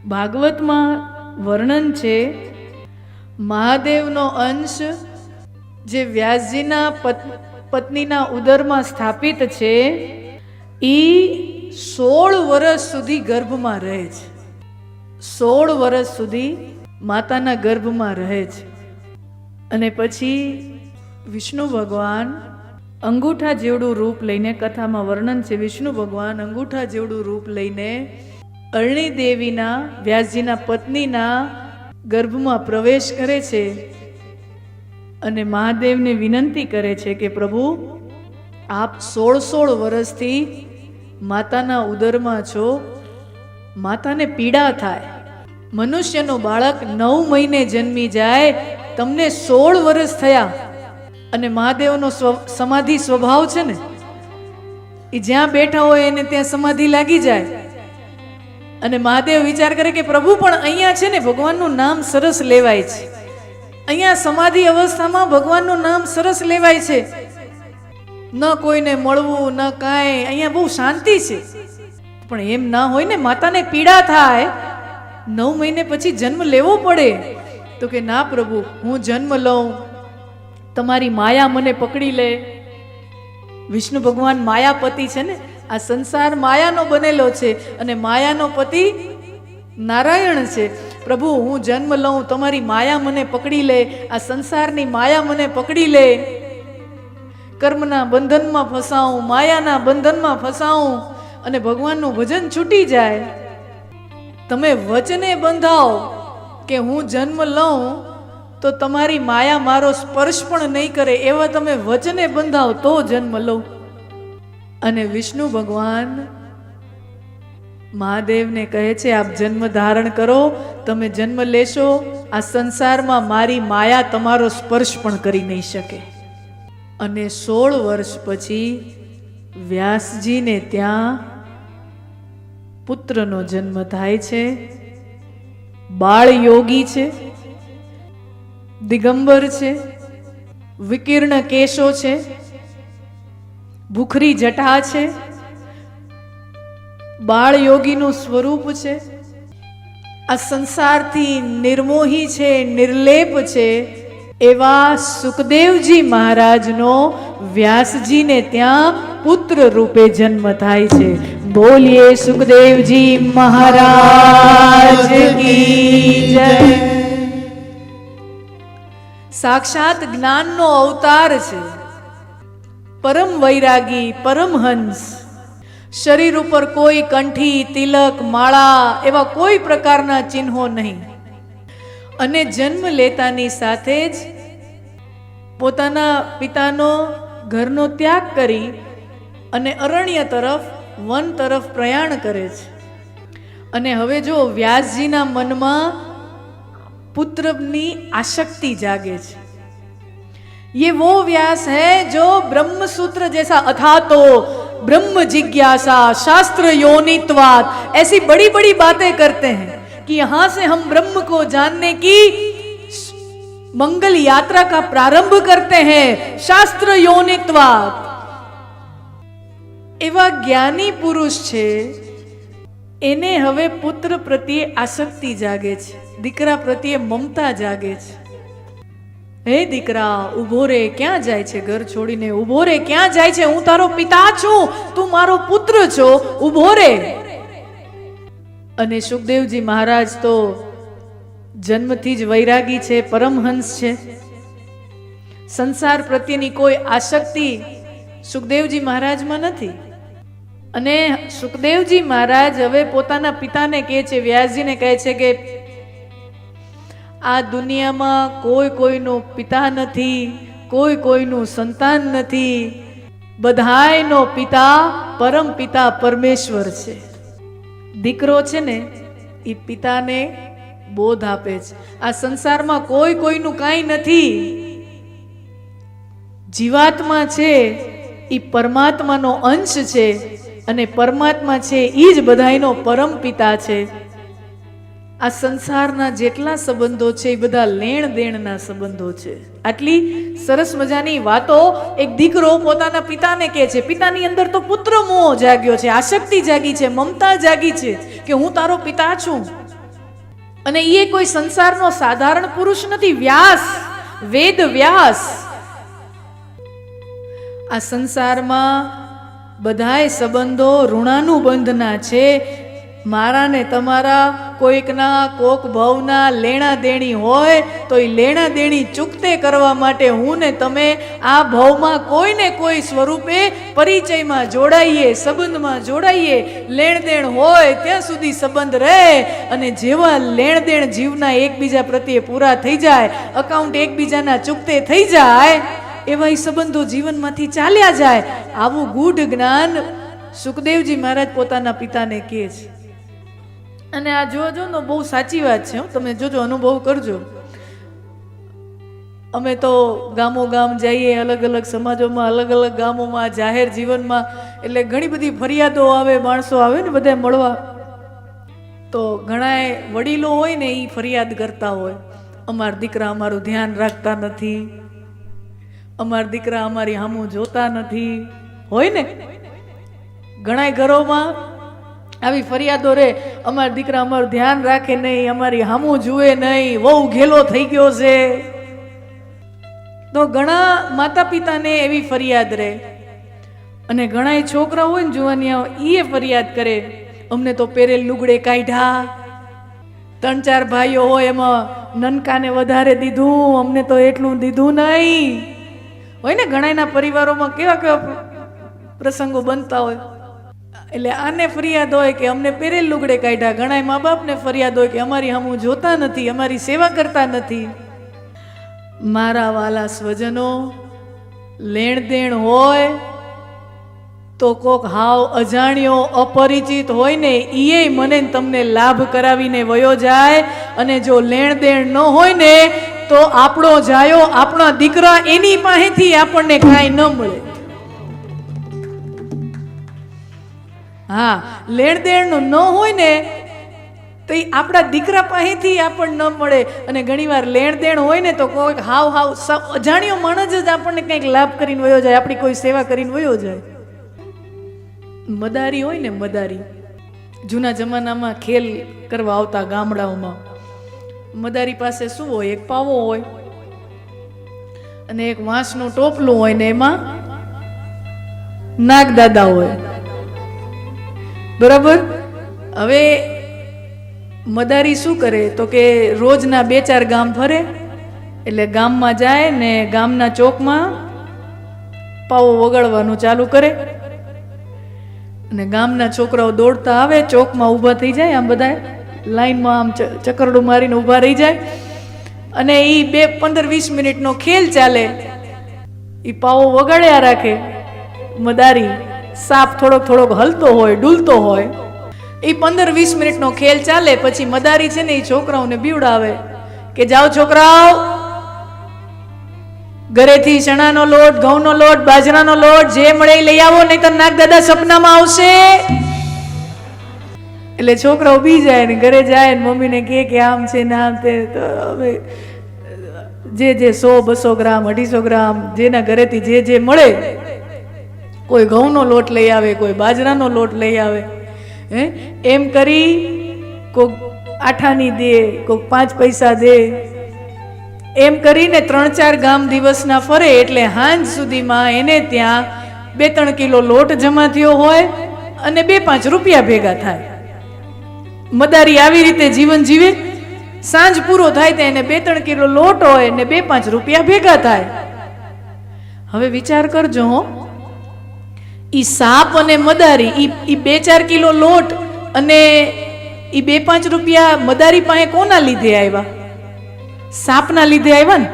ભાગવતમાં વર્ણન છે મહાદેવનો અંશ જે વ્યાસજીના પત્નીના ઉદરમાં સ્થાપિત છે એ 16 વર્ષ સુધી ગર્ભમાં રહે છે. 16 વર્ષ સુધી માતાના ગર્ભમાં રહે છે. અને પછી વિષ્ણુ ભગવાન અંગૂઠા જેવડું રૂપ લઈને, કથામાં વર્ણન છે, વિષ્ણુ ભગવાન અંગૂઠા જેવડું રૂપ લઈને અરણી દેવીના, વ્યાસજીના પત્નીના ગર્ભમાં પ્રવેશ કરે છે અને મહાદેવને વિનંતી કરે છે કે પ્રભુ, આપ 16 વર્ષથી માતાના ઉદરમાં છો, માતાને પીડા થાય. મનુષ્યનો બાળક 9 મહિને જન્મી જાય, તમને 16 વર્ષ થયા. અને મહાદેવનો સમાધિ સ્વભાવ છે ને, એ જ્યાં બેઠા હોય એને ત્યાં સમાધિ લાગી જાય. અને મહાદેવ વિચાર કરે કે પ્રભુ પણ અહીંયા છે ને ભગવાનનું નામ સરસ લેવાય છે, અહીંયા સમાધિ અવસ્થામાં ભગવાનનું નામ સરસ લેવાય છે, ન કોઈને મળવું ન કાંઈ, અહીંયા બહુ શાંતિ છે. પણ એમ ના હોય ને, માતાને પીડા થાય, 9 મહિને પછી જન્મ લેવો પડે. તો કે ના પ્રભુ, હું જન્મ લઉં, તમારી માયા મને પકડી લે. વિષ્ણુ ભગવાન માયાપતિ છે ને, આ સંસાર માયાનો બનેલો છે અને માયાનો પતિ નારાયણ છે. પ્રભુ, હું જન્મ લઉં, તમારી માયા મને પકડી લે, આ સંસારની માયા મને પકડી લે, કર્મના બંધનમાં ફસાવું, માયાના બંધનમાં ફસાવું અને ભગવાનનું ભજન છૂટી જાય. તમે વચને બંધાવો કે હું જન્મ લઉં તો તમારી માયા મારો સ્પર્શ પણ નહીં કરે, એવા તમે વચને બંધાવ તો જન્મ લઉં. અને વિષ્ણુ ભગવાન મહાદેવને કહે છે, આપ જન્મ ધારણ કરો, તમે જન્મ લેશો, આ સંસારમાં મારી માયા તમારો સ્પર્શ પણ કરી નહીં શકે. અને 16 વર્ષ પછી વ્યાસજીને ત્યાં પુત્રનો જન્મ થાય છે. બાળ યોગી છે, દિગંબર છે, વિકીર્ણ કેશો છે, ભૂખરી જટા છે, બાળ યોગીનું સ્વરૂપ છે, આ સંસારથી નિર્મોહી છે, નિર્લેપ છે. એવા સુખદેવજી મહારાજનો વ્યાસજીને ત્યાં પુત્ર રૂપે જન્મ થાય છે. બોલીએ સુખદેવજી મહારાજ કી જય. સાક્ષાત જ્ઞાનનો અવતાર છે, પરમ વૈરાગી, પરમહંસ. શરીર ઉપર કોઈ કંઠી, તિલક, માળા એવા કોઈ પ્રકારના ચિહ્નો નહીં. અને જન્મ લેતાની સાથે જ પોતાના પિતાનો ઘરનો ત્યાગ કરી અને અરણ્ય તરફ, વન તરફ પ્રયાણ કરે છે. અને હવે જો વ્યાસજીના મનમાં પુત્રની આસક્તિ જાગે છે. ये वो व्यास है जो ब्रह्म सूत्र जैसा अथातो ब्रह्म जिज्ञासा, शास्त्र योनित्वात्, ऐसी बड़ी बड़ी बातें करते हैं कि यहां से हम ब्रह्म को जानने की मंगल यात्रा का प्रारंभ करते हैं, शास्त्र योनित्वात्. एवा ज्ञानी पुरुष छे, એને હવે પુત્ર પ્રત્યે આસક્તિ જાગે છે, દીકરા પ્રત્યે મમતા જાગે છે. હે દીકરા, ઉભો રે, ક્યાં જાય છે? ઘર છોડીને ઉભો રે, ક્યાં જાય છે? હું તારો પિતા છું, તું મારો પુત્ર છો, ઉભો રે. અને સુખદેવજી મહારાજ તો જન્મથી જ વૈરાગી છે, પરમહંસ છે. સંસાર પ્રત્યેની કોઈ આસક્તિ સુખદેવજી મહારાજમાં નથી. અને સુખદેવજી મહારાજ હવે પોતાના પિતાને કહે છે, વ્યાસજીને કહે છે કે આ દુનિયામાં કોઈ કોઈનો પિતા નથી, કોઈ કોઈનું સંતાન નથી, બધાયનો પિતા પરમ પિતા પરમેશ્વર છે. દીકરો છે ને એ પિતાને બોધ આપે છે. આ સંસારમાં કોઈ કોઈનું કાંઈ નથી. જીવાત્મા છે એ પરમાત્માનો અંશ છે અને પરમાત્મા છે એ જ બધાયનો પરમ પિતા છે. આ સંસારના જેટલા સંબંધો છે એ બધા લેણ દેણના સંબંધો છે. આટલી સરસ મજાની વાતો એક દીકરો પોતાના પિતાને કહે છે. પિતાની અંદર તો પુત્ર મોહ જાગ્યો છે, આસક્તિ જાગી છે, મમતા જાગી છે કે હું તારો પિતા છું. અને એ કોઈ સંસારનો સાધારણ પુરુષ નથી, વ્યાસ, વેદ વ્યાસ. આ સંસારમાં બધાય સંબંધો ઋણાનુબંધના છે. મારા ને તમારા કોઈકના કોક ભાવના લેણા દેણી હોય તો એ લેણા દેણી ચૂકતે કરવા માટે હું ને તમે આ ભાવમાં કોઈ ને કોઈ સ્વરૂપે પરિચયમાં જોડાઈએ, સંબંધમાં જોડાઈએ. લેણ દેણ હોય ત્યાં સુધી સંબંધ રહે, અને જેવા લેણ દેણ જીવના એકબીજા પ્રત્યે પૂરા થઈ જાય, અકાઉન્ટ એકબીજાના ચૂકતે થઈ જાય, એવા સંબંધો જીવનમાંથી ચાલ્યા જાય. આવું ગૂઢ જ્ઞાન સુખદેવજી મહારાજ પોતાના પિતાને કહે છે. અને આ જોજો ને બહુ સાચી વાત છે, તમે જોજો, અનુભવ કરજો. અમે તો ગામો ગામ જઈએ, અલગ અલગ સમાજોમાં, અલગ અલગ ગામોમાં, જાહેર જીવનમાં, એટલે ઘણી બધી ફરિયાદો આવે, માણસો આવે ને બધા મળવા. તો ઘણા વડીલો હોય ને એ ફરિયાદ કરતા હોય, અમારા દીકરા અમારું ધ્યાન રાખતા નથી, અમારા દીકરા અમારી સામું જોતા નથી. હોય ને ઘણા ઘરોમાં આવી ફરિયાદો રે, અમારા દીકરા અમારું ધ્યાન રાખે નહીં, અમારી સામું જુએ નહીં, વહુ ઘેલો થઈ ગયો છે. તો ઘણા માતા પિતાને એવી ફરિયાદ રહે. અને ઘણા છોકરા હોય ને જુવાનિયા, એ ફરિયાદ કરે, અમને તો પહેરેલ લુગડે કાઢ્યા. 3-4 ભાઈઓ હોય, એમાં નનકાને વધારે દીધું, અમને તો એટલું દીધું નહીં. હોય ને ઘણાના પરિવારોમાં કેવા કેવા પ્રસંગો બનતા હોય. એટલે આને ફરિયાદ હોય કે અમને પહેરેલ લુગડે કાઢ્યા. ઘણા મા બાપને ફરિયાદ હોય કે અમારી સામું જોતા નથી, અમારી સેવા કરતા નથી. મારા વાલા સ્વજનો, લેણ દેણ હોય તો કોક હાવ અજાણ્યો અપરિચિત હોય ને ઈએ મને તમને લાભ કરાવીને વયો જાય. અને જો લેણ દેણ ન હોય ને તો આપણો જાયો, આપણા દીકરા, એની પાસેથી આપણને કાંઈ ન મળે. હા, લેણ દેણ ન હોય ને તો આપણા દીકરા પાસેથી આપણને ન મળે. અને ઘણીવાર લેણ દેણ હોય ને તો કોઈ હાવ અજાણ્યો માણસ જ આપણને કંઈક લાભ કરીને વયો જાય, આપણી કોઈ સેવા કરીને વયો જાય. મદારી હોય ને, મદારી જૂના જમાનામાં ખેલ કરવા આવતા ગામડાઓમાં. મદારી પાસે શું હોય? એક પાવો હોય અને એક વાંસનું ટોપલું હોય ને એમાં નાગદાદા હોય. બરાબર? હવે મદારી શું કરે તો કે રોજના 2-4 ગામ ફરે. એટલે ગામમાં જાય ને ગામના ચોકમાં પાવો વગાડવાનું ચાલુ કરે. અને ગામના છોકરાઓ દોડતા આવે, ચોકમાં ઊભા થઈ જાય, આમ બધા લાઈનમાં આમ ચકરડું મારીને ઊભા રહી જાય. અને એ 15-20 મિનિટનો ખેલ ચાલે. એ પાવો વગાડ્યા રાખે મદારી. સાપ થોડોક થોડોક હલતો હોય, ડૂલતો હોય. એ 15-20 મિનિટનો ખેલ ચાલે. પછી મદારી છે ને એ છોકરાઓને બીવડાવે કે જાઓ છોકરાઓ, ઘરેથી ચણાનો લોટ, ઘઉંનો લોટ, બાજરાનો લોટ જે મળે લઈ આવો, નહીં તો નાગદાદા સપનામાં આવશે. એટલે છોકરાઓ બી જાય ને ઘરે જાય ને મમ્મીને કે આમ છે ને આમ તે. તો હવે જે 100-200 ગ્રામ, 250 ગ્રામ જેના ઘરેથી જે મળે, કોઈ ઘઉંનો લોટ લઈ આવે, કોઈ બાજરાનો લોટ લઈ આવે. એમ કરી કોક આઠાની દે, કોક 5 પૈસા દે. એમ કરીને 3-4 ગામ દિવસના ફરે. એટલે સાંજ સુધીમાં એને ત્યાં 2-3 કિલો લોટ જમા થયો હોય અને 2-5 રૂપિયા ભેગા થાય. મદારી આવી રીતે જીવન જીવે. સાંજ પૂરો થાય તો એને 2-3 કિલો લોટ હોય ને 2-5 રૂપિયા ભેગા થાય. હવે વિચાર કરજો, ઈ સાપ અને મદારી, ઈ 2-4 કિલો લોટ અને ઈ 2-5 રૂપિયા મદારી પાસે કોના લીધે આવ્યા? સાપના લીધે આવ્યા ને.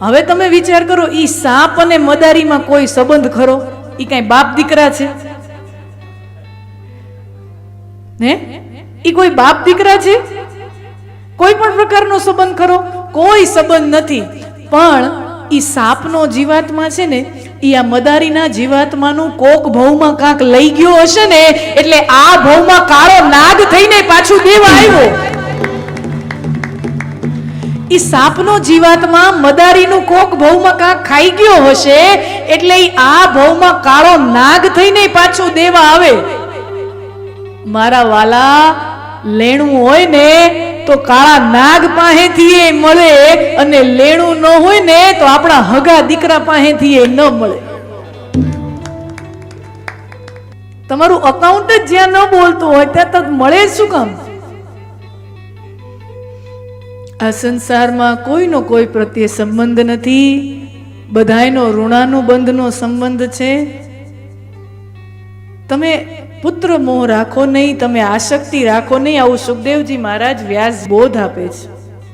હવે તમે વિચાર કરો, ઈ સાપ અને મદારીમાં કોઈ સંબંધ ખરો? ઈ કઈ બાપ દીકરા છે? હે? ઈ કોઈ બાપ દીકરા છે? કોઈ પણ પ્રકારનો સંબંધ ખરો? કોઈ સંબંધ નથી. પણ ઈ સાપનો જીવાત્મા છે ને, ઈ આ મદારીના જીવાત્માનું કોક ભવમાં કાંક લઈ ગયો હશે ને, એટલે આ ભવમાં કાળો નાગ થઈને પાછું દેવા આવ્યો. ઈ સાપનો જીવાત્મા મદારીનું કોક ભવમાં કાંક ખાઈ ગયો હશે, એટલે ઈ આ ભવમાં કાળો નાગ થઈને પાછું દેવા આવે. મારા વાલા, લેણું હોય ને તો કાળા નાગ પાસેથી એ મળે, અને લેણું ન હોય ને તો આપણા હગા દીકરા પાસેથી એ ન મળે. તમારું અકાઉન્ટ જ જ્યાં ન બોલતું હોય ત્યાં તક મળે શું કામ? આ સંસારમાં કોઈનો કોઈ પ્રત્યે સંબંધ નથી, બધાયનો ઋણાનુબંધનો સંબંધ છે. તમે પુત્ર મોહ રાખો નહીં, તમે આસક્તિ રાખો નહીં. આવું સુખદેવજી મહારાજ વ્યાસ બોધ આપે છે.